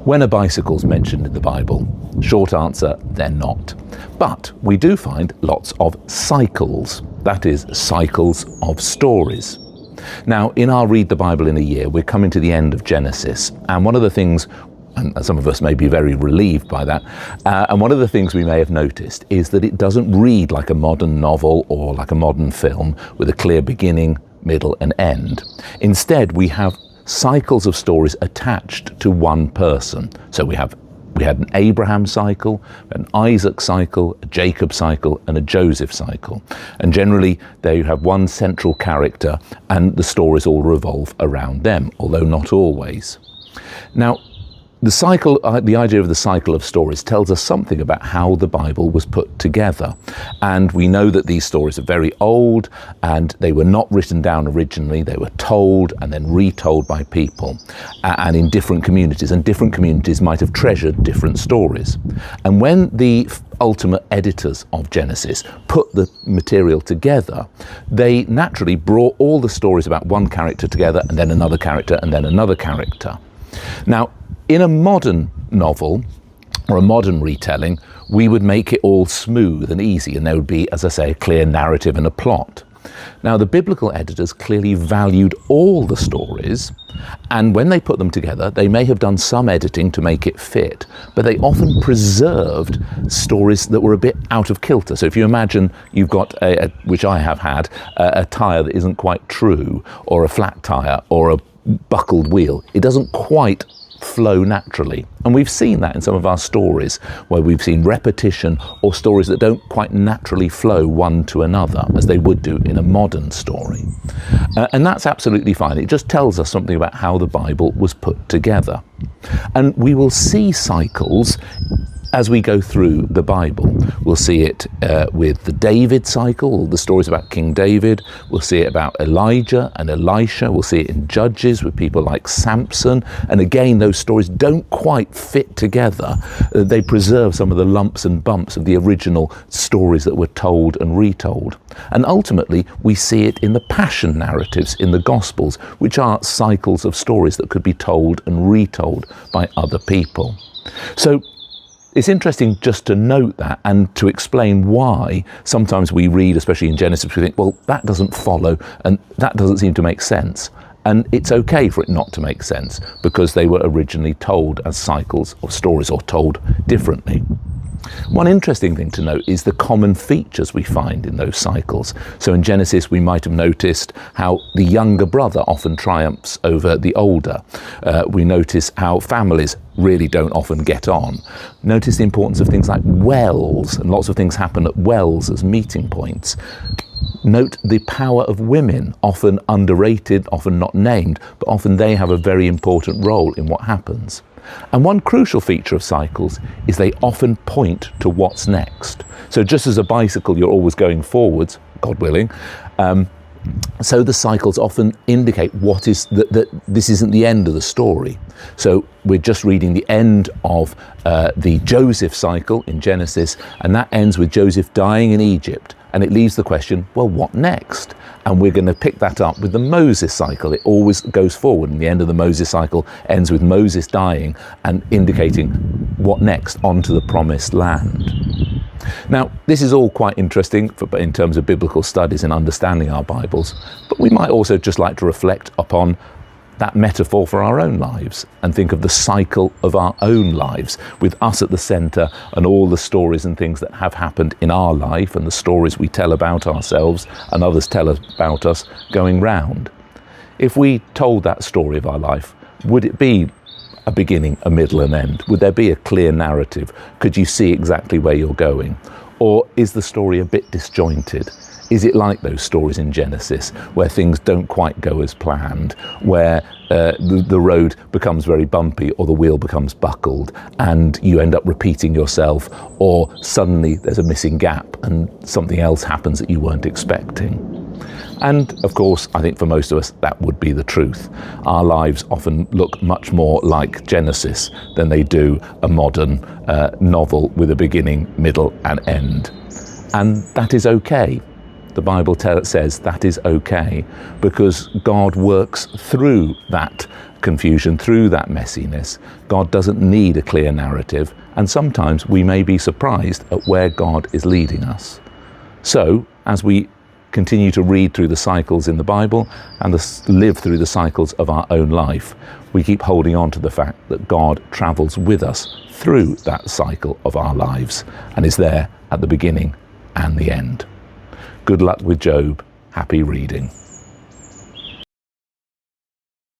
When a bicycle's mentioned in the Bible, short answer, they're not. But we do find lots of cycles, that is, cycles of stories. Now, in our Read the Bible in a Year, we're coming to the end of Genesis, and one of the things, and some of us may be very relieved by that, and one of the things we may have noticed is that it doesn't read like a modern novel or like a modern film with a clear beginning, middle and end. Instead, we have cycles of stories attached to one person. So we had an Abraham cycle, an Isaac cycle, a Jacob cycle and a Joseph cycle. And generally they have one central character and the stories all revolve around them, although not always. Now, the idea of the cycle of stories tells us something about how the Bible was put together. And we know that these stories are very old and they were not written down originally. They were told and then retold by people and in different communities. And different communities might have treasured different stories. And when the ultimate editors of Genesis put the material together, they naturally brought all the stories about one character together and then another character and then another character. Now, in a modern novel or a modern retelling, we would make it all smooth and easy, and there would be, as I say, a clear narrative and a plot. Now, the biblical editors clearly valued all the stories, and when they put them together, they may have done some editing to make it fit, but they often preserved stories that were a bit out of kilter. So if you imagine you've got, which I have had, a tyre that isn't quite true, or a flat tyre, or a buckled wheel, it doesn't quite flow naturally. And we've seen that in some of our stories where we've seen repetition or stories that don't quite naturally flow one to another as they would do in a modern story. And that's absolutely fine. It just tells us something about how the Bible was put together. And we will see cycles as we go through the Bible. We'll see it with the David cycle, the stories about King David. We'll see it about Elijah and Elisha. We'll see it in Judges with people like Samson. And again, those stories don't quite fit together. They preserve some of the lumps and bumps of the original stories that were told and retold. And ultimately, we see it in the passion narratives in the Gospels, which are cycles of stories that could be told and retold by other people. So it's interesting just to note that and to explain why sometimes we read, especially in Genesis, we think, well, that doesn't follow and that doesn't seem to make sense. And it's okay for it not to make sense because they were originally told as cycles of stories or told differently. One interesting thing to note is the common features we find in those cycles. So in Genesis, we might have noticed how the younger brother often triumphs over the older. We notice how families really don't often get on. Notice the importance of things like wells, and lots of things happen at wells as meeting points. Note the power of women, often underrated, often not named, but often they have a very important role in what happens. And one crucial feature of cycles is they often point to what's next. So just as a bicycle, you're always going forwards, God willing, so the cycles often indicate what is that this isn't the end of the story. So we're just reading the end of the Joseph cycle in Genesis, and that ends with Joseph dying in Egypt. And it leaves the question, well, what next? And we're going to pick that up with the Moses cycle. It always goes forward, and the end of the Moses cycle ends with Moses dying and indicating what next, onto the promised land. Now, this is all quite interesting in terms of biblical studies and understanding our Bibles, but we might also just like to reflect upon that metaphor for our own lives and think of the cycle of our own lives with us at the centre and all the stories and things that have happened in our life and the stories we tell about ourselves and others tell us about us going round. If we told that story of our life, would it be a beginning, a middle and end? Would there be a clear narrative? Could you see exactly where you're going? Or is the story a bit disjointed? Is it like those stories in Genesis where things don't quite go as planned, where the road becomes very bumpy or the wheel becomes buckled and you end up repeating yourself, or suddenly there's a missing gap and something else happens that you weren't expecting? And of course, I think for most of us, that would be the truth. Our lives often look much more like Genesis than they do a modern novel with a beginning, middle and end. And that is okay. The Bible says that is okay, because God works through that confusion, through that messiness. God doesn't need a clear narrative, and sometimes we may be surprised at where God is leading us. So, as we continue to read through the cycles in the Bible and live through the cycles of our own life, we keep holding on to the fact that God travels with us through that cycle of our lives and is there at the beginning and the end. Good luck with Job. Happy reading.